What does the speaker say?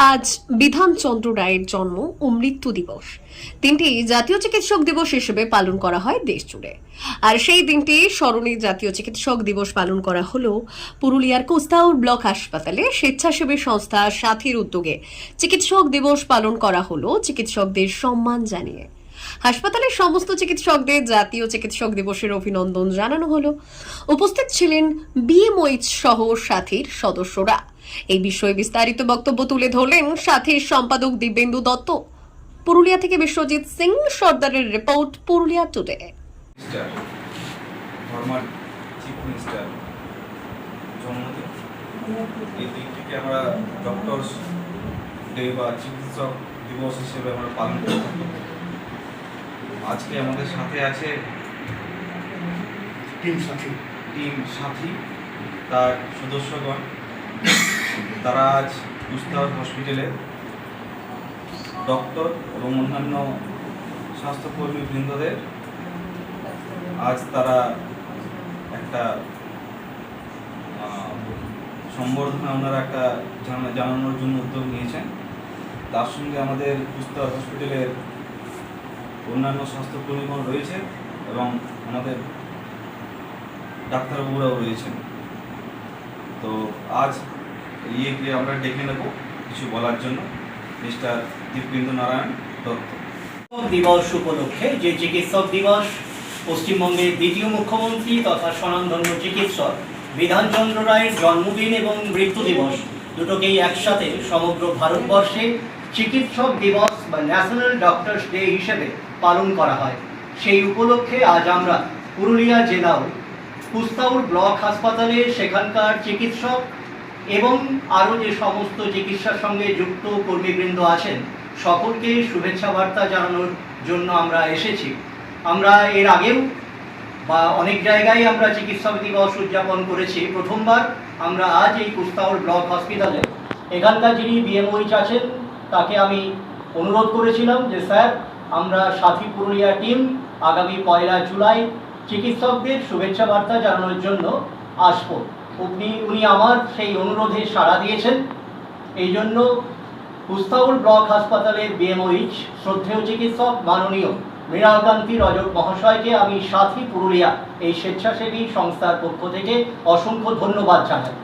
আজ বিধানচন্দ্র রায়ের জন্ম ও মৃত্যু দিবস। দিনটি জাতীয় চিকিৎসক দিবস হিসেবে পালন করা হয় দেশ জুড়ে। আর সেই দিনটি স্মরণে জাতীয় চিকিৎসক দিবস পালন করা হলো পুরুলিয়ার কোস্তাউর ব্লক হাসপাতালে স্বেচ্ছাসেবী সংস্থা সাথীর উদ্যোগে। চিকিৎসক দিবস পালন করা হলো চিকিৎসকদের সম্মান জানিয়ে। হাসপাতালের সমস্ত চিকিৎসকদের জাতীয় চিকিৎসক দিবসের অভিনন্দন জানানো হলো। উপস্থিত ছিলেন বিএমওইচ সহ সাথীর সদস্যরা। এই বিষয়ে বিস্তারিত বক্তব্য তুলে ধরলেন সাথীর সম্পাদক দিব্যেন্দু দত্ত। পুরুলিয়া থেকে বিশ্বজিৎ সিং সর্দারের রিপোর্ট, পুরুলিয়া টুডে। এই দিনটিকে আমরা ডক্টরস ডে বা চিকিৎসক দিবস হিসেবে আমরা পালন করে থাকি। আজকে আমাদের সাথে আছে টিম সাথী, তার সদস্যগণ। তারা আজ কুস্তাউর হসপিটালে ডক্টর এবং অন্যান্য স্বাস্থ্যকর্মী বৃন্দদের আজ তারা একটা সম্বর্ধনা ওনারা একটা জানানোর জন্য উদ্যোগ নিয়েছেন। তার সঙ্গে আমাদের কুস্তাউর হসপিটালের অন্যান্য স্বাস্থ্যকর্মীগণ রয়েছে এবং আমাদের ডাক্তারবাবুরাও রয়েছেন। তো আজ ইয়েকে আমরা ডেকে নেব কিছু বলার জন্য মিস্টার দিব্যেন্দু নারায়ণ দত্ত। দিবস উপলক্ষে যে চিকিৎসক দিবস পশ্চিমবঙ্গের দ্বিতীয় মুখ্যমন্ত্রী তথা স্বনামধন্য চিকিৎসক বিধানচন্দ্র রায়ের জন্মদিন এবং মৃত্যু দিবস দুটোকেই একসাথে সমগ্র ভারতবর্ষে চিকিৎসক দিবস বা ন্যাশনাল ডক্টরস ডে হিসেবে পালন করা হয়। সেই উপলক্ষে আজ আমরা পুরুলিয়া জেলাও কুস্তাউর ব্লক হাসপাতালে সেখানকার চিকিৎসক এবং আরও যে সমস্ত চিকিৎসার সঙ্গে যুক্ত কর্মীবৃন্দ আছেন সকলকে শুভেচ্ছা বার্তা জানানোর জন্য আমরা এসেছি। আমরা এর আগেও বা অনেক জায়গায় আমরা চিকিৎসক দিবস উদযাপন করেছি। প্রথমবার আমরা আজ এই কুস্তাউর ব্লক হসপিটালে এখানকার যিনি বিএমওইচ আছেন তাকে আমি অনুরোধ করেছিলাম যে স্যার আমরা সাথী পুরুলিয়া টিম আগামী 1 জুলাই চিকিৎসকদের শুভেচ্ছা বার্তা জানানোর জন্য আসবো। উনি আমার সেই অনুরোধে সাড়া দিয়েছেন। এই জন্য কুস্তাউর ব্লক হাসপাতালের বিএমওইচ শ্রদ্ধেয় চিকিৎসক মাননীয় মৃণালকান্তি রজক মহাশয়কে আমি সাথী পুরুলিয়া এই স্বেচ্ছাসেবী সংস্থার পক্ষ থেকে অসংখ্য ধন্যবাদ জানাই।